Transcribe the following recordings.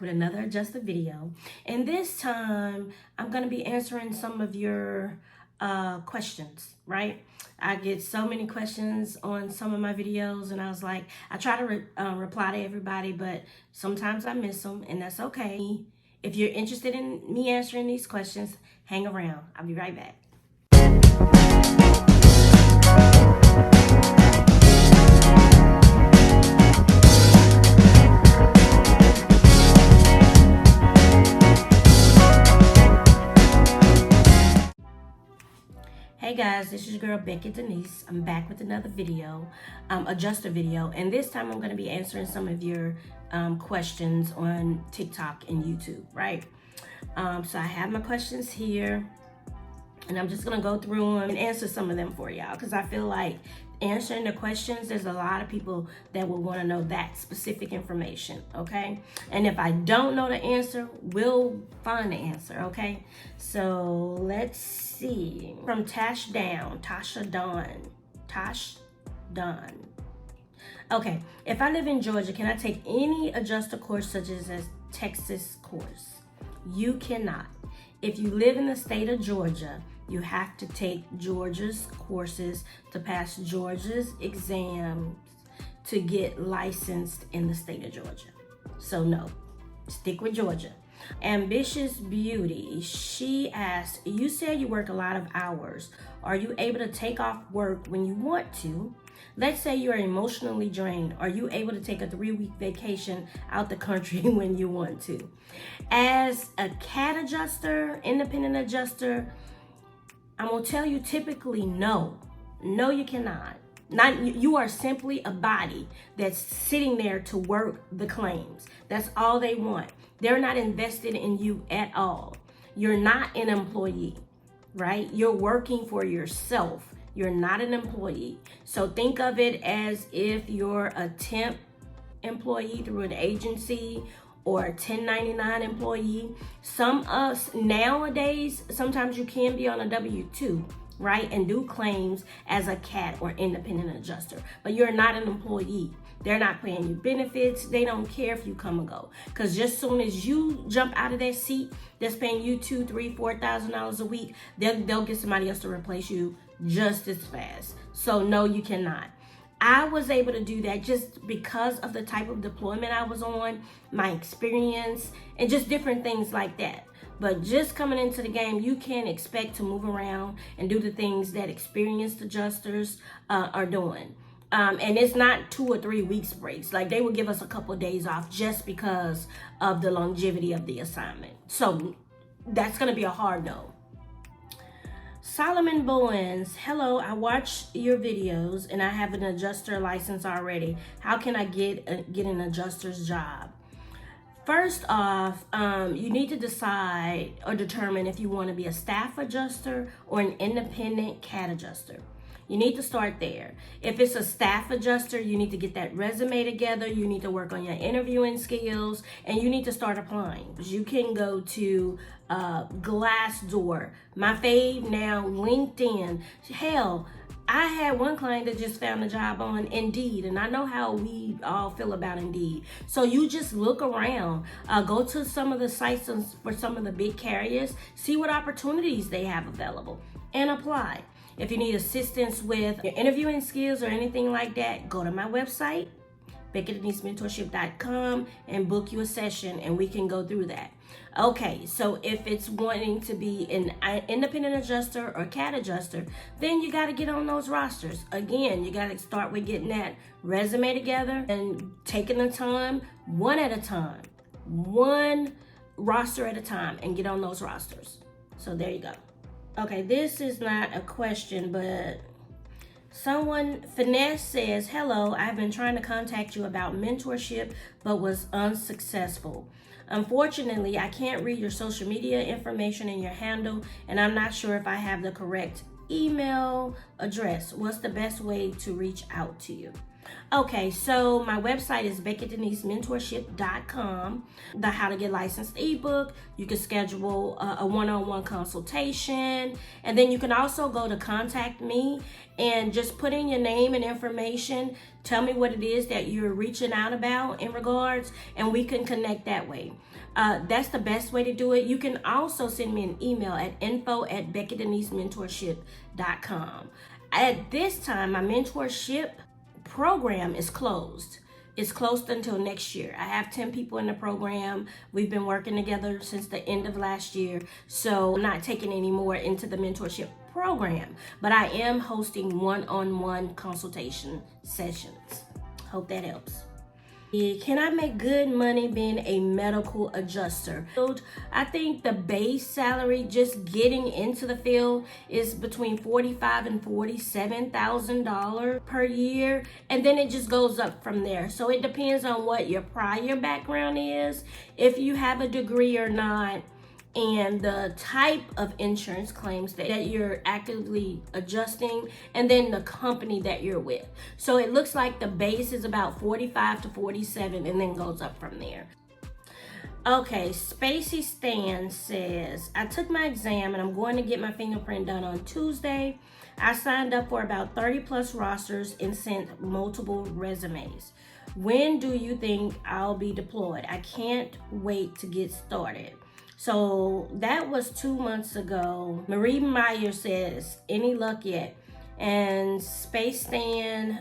with another adjuster video, and this time I'm going to be answering some of your questions, right? I get so many questions on some of my videos, and I was like, I try to reply to everybody, but sometimes I miss them, and that's okay. If you're interested in me answering these questions, hang around. I'll be right back. Hey guys, this is your girl Becky Denise. I'm back with another video, adjuster video, and this time I'm going to be answering some of your questions on TikTok and YouTube, right? So I have my questions here, and I'm just going to go through them and answer some of them for y'all, because I feel like answering the questions, there's a lot of people that will want to know that specific information, okay? And if I don't know the answer, we'll find the answer, okay? So let's see. From Tasha Dawn. Okay, if I live in Georgia, can I take any adjuster course such as a Texas course? You cannot. If you live in the state of Georgia, you have to take Georgia's courses to pass Georgia's exams to get licensed in the state of Georgia. So no, stick with Georgia. Ambitious Beauty, she asked, you said you work a lot of hours. Are you able to take off work when you want to? Let's say you are emotionally drained. Are you able to take a 3-week vacation out the country when you want to? As a CAD adjuster, independent adjuster, I'm gonna tell you typically no. No, you cannot. You are simply a body that's sitting there to work the claims. That's all they want. They're not invested in you at all. You're not an employee, right? You're working for yourself. You're not an employee. So think of it as if you're a temp employee through an agency or a 1099 employee. Some us nowadays, sometimes you can be on a W-2, right? And do claims as a CAT or independent adjuster, but you're not an employee. They're not paying you benefits. They don't care if you come and go. Because just soon as you jump out of that seat that's paying you $2,000, $3,000, $4,000 a week, they'll get somebody else to replace you just as fast. So no, you cannot. I was able to do that just because of the type of deployment I was on, my experience, and just different things like that. But just coming into the game, you can't expect to move around and do the things that experienced adjusters are doing. And it's not 2 or 3 weeks breaks. Like, they will give us a couple of days off just because of the longevity of the assignment. So that's going to be a hard no. Solomon Bowens, hello, I watch your videos and I have an adjuster license already. How can I get an adjuster's job? First off, you need to decide or determine if you want to be a staff adjuster or an independent CAD adjuster. You need to start there. If it's a staff adjuster, you need to get that resume together. You need to work on your interviewing skills, and you need to start applying. You can go to Glassdoor, my fave now, LinkedIn. Hell, I had one client that just found a job on Indeed, and I know how we all feel about Indeed. So you just look around, go to some of the sites for some of the big carriers, see what opportunities they have available, and apply. If you need assistance with your interviewing skills or anything like that, go to my website, BeckyDeniseMentorship.com, and book you a session, and we can go through that. Okay, so if it's wanting to be an independent adjuster or CAD adjuster, then you got to get on those rosters. Again, you got to start with getting that resume together and taking the time, one at a time, one roster at a time, and get on those rosters. So there you go. Okay, this is not a question, but Finesse says, hello, I've been trying to contact you about mentorship, but was unsuccessful. Unfortunately, I can't read your social media information and your handle, and I'm not sure if I have the correct email address. What's the best way to reach out to you? Okay, so my website is BeccaDeniseMentorship.com. The How to Get Licensed ebook. You can schedule a one-on-one consultation, and then you can also go to contact me and just put in your name and information. Tell me what it is that you're reaching out about in regards, and we can connect that way. That's the best way to do it. You can also send me an email at info@BeccaDeniseMentorship.com. At this time, my mentorship program is closed. It's closed until next year. I have 10 people in the program. We've been working together since the end of last year. So I'm not taking any more into the mentorship program, but I am hosting one-on-one consultation sessions. Hope that helps. Can I make good money being a medical adjuster? I think the base salary just getting into the field is between $45,000 and $47,000 per year, and then it just goes up from there. So it depends on what your prior background is, if you have a degree or not, and the type of insurance claims that you're actively adjusting, and then the company that you're with. So it looks like the base is about 45 to 47 and then goes up from there. Okay, Spacey Stan says, I took my exam and I'm going to get my fingerprint done on Tuesday. I signed up for about 30 plus rosters and sent multiple resumes. When do you think I'll be deployed? I can't wait to get started. So that was 2 months ago. Marie Meyer says, any luck yet? And Spacey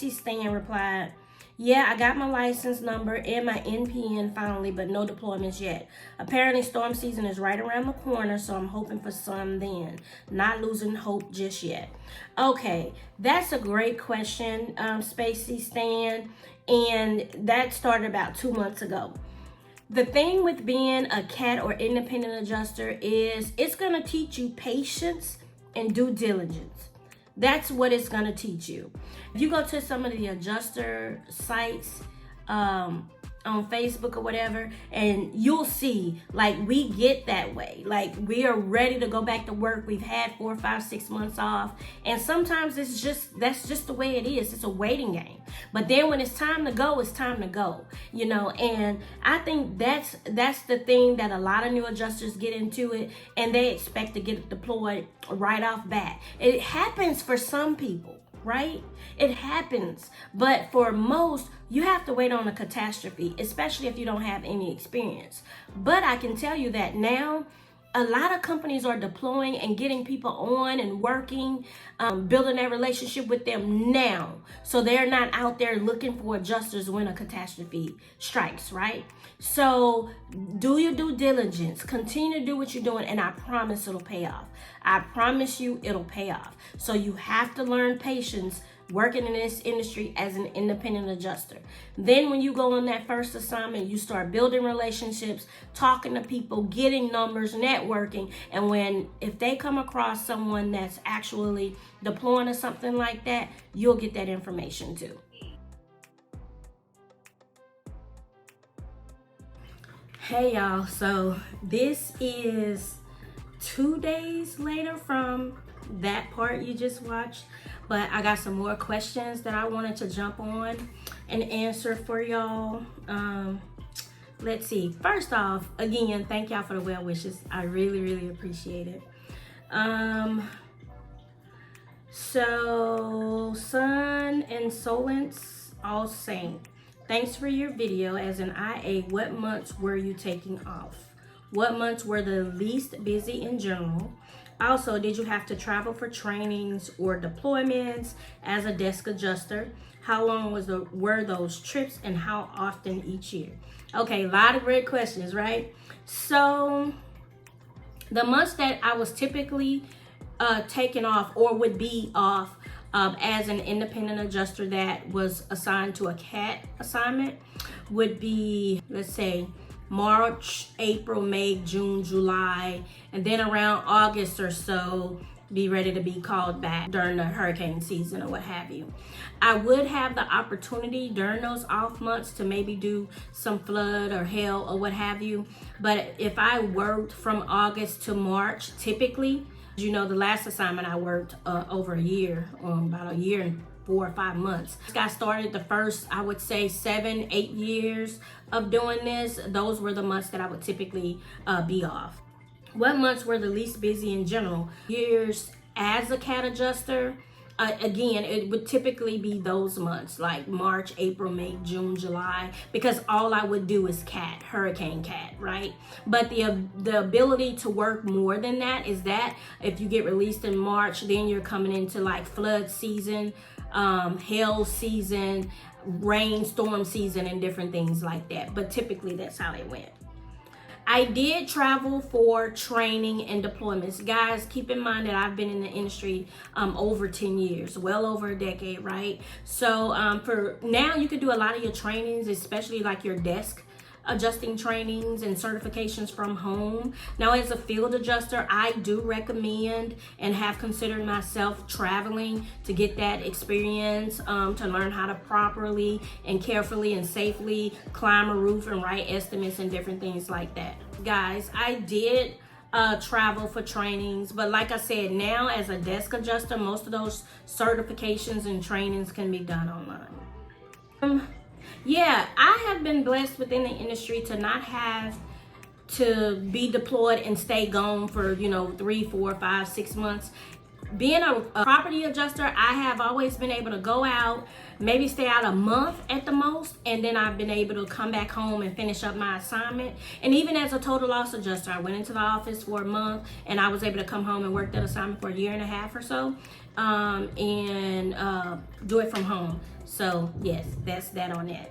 Stan replied, yeah, I got my license number and my NPN finally, but no deployments yet. Apparently storm season is right around the corner, so I'm hoping for some then. Not losing hope just yet. Okay, that's a great question, Spacey Stan, and that started about 2 months ago. The thing with being a CAT or independent adjuster is it's going to teach you patience and due diligence. That's what it's going to teach you. If you go to some of the adjuster sites on Facebook or whatever, and you'll see, like, we get that way. Like, we are ready to go back to work. We've had 4, 5, 6 months off, and sometimes that's just the way it is. It's a waiting game. But then when it's time to go, it's time to go, you know. And I think that's the thing that a lot of new adjusters get into it, and they expect to get deployed right off bat. It happens for some people, right? It happens. But for most, you have to wait on a catastrophe, especially if you don't have any experience. But I can tell you that now, a lot of companies are deploying and getting people on and working, building that relationship with them now. So they're not out there looking for adjusters when a catastrophe strikes, right? So do your due diligence, continue to do what you're doing, and I promise it'll pay off. I promise you it'll pay off. So you have to learn patience working in this industry as an independent adjuster. Then when you go on that first assignment, you start building relationships, talking to people, getting numbers, networking. And if they come across someone that's actually deploying or something like that, you'll get that information too. Hey y'all, so this is 2 days later from that part you just watched, but I got some more questions that I wanted to jump on and answer for y'all. Let's see. First off, again, thank y'all for the well wishes. I really appreciate it. So Sun and Solence all saying, thanks for your video. As an IA, what months were you taking off? What months were the least busy in general? Also, did you have to travel for trainings or deployments as a desk adjuster? How long were those trips, and how often each year? Okay, a lot of great questions, right? So the months that I was typically taken off or would be off as an independent adjuster that was assigned to a CAT assignment would be, let's say, March, April, May, June, July, and then around August or so, be ready to be called back during the hurricane season or what have you. I would have the opportunity during those off months to maybe do some flood or hail or what have you. But if I worked from August to March, typically, you know, the last assignment I worked over a year, about a year and 4 or 5 months. Got started the first, I would say 7, 8 years of doing this. Those were the months that I would typically be off. What months were the least busy in general? Years as a CAT adjuster, again, it would typically be those months like March, April, May, June, July, because all I would do is CAT, Hurricane CAT, right? But the ability to work more than that is that if you get released in March, then you're coming into like flood season, hail season, rainstorm season, and different things like that. But typically that's how it went. I did travel for training and deployments. Guys, keep in mind that I've been in the industry over 10 years, well over a decade, right? So for now, you can do a lot of your trainings, especially like your desk adjusting trainings and certifications from home. Now, as a field adjuster, I do recommend and have considered myself traveling to get that experience, to learn how to properly and carefully and safely climb a roof and write estimates and different things like that. Guys, I did travel for trainings, but like I said, now as a desk adjuster, most of those certifications and trainings can be done online. Yeah, I have been blessed within the industry to not have to be deployed and stay gone for 3, 4, 5, 6 months. Being a property adjuster, I have always been able to go out, maybe stay out a month at the most, and then I've been able to come back home and finish up my assignment. And even as a total loss adjuster, I went into the office for a month and I was able to come home and work that assignment for a year and a half or so, and do it from home. So yes, that's that on that.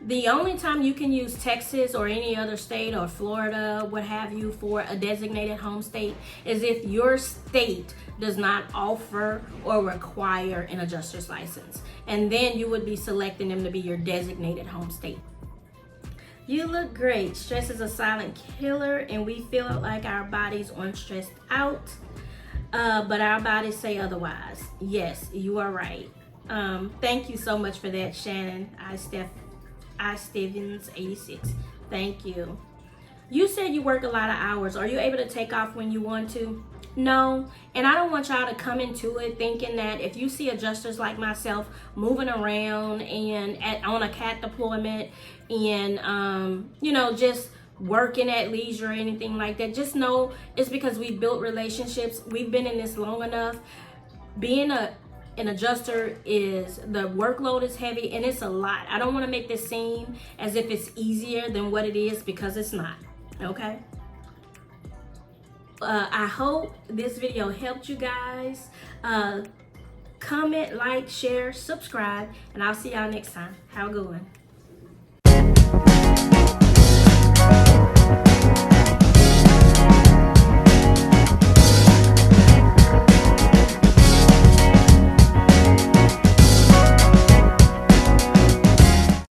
The only time you can use Texas or any other state or Florida, what have you, for a designated home state is if your state does not offer or require an adjuster's license. And then you would be selecting them to be your designated home state. You look great. Stress is a silent killer and we feel like our bodies aren't stressed out, but our bodies say otherwise. Yes, you are right. Thank you so much for that, Shannon. I Stevens 86. Thank you. You said you work a lot of hours. Are you able to take off when you want to? No, and I don't want y'all to come into it thinking that if you see adjusters like myself moving around and on a CAT deployment and just working at leisure or anything like that, just know it's because we built relationships. We've been in this long enough. Being an adjuster is, the workload is heavy and it's a lot. I don't want to make this seem as if it's easier than what it is, because it's not. Okay, I hope this video helped you guys. Comment, like, share, subscribe, and I'll see y'all next time. Have a good one.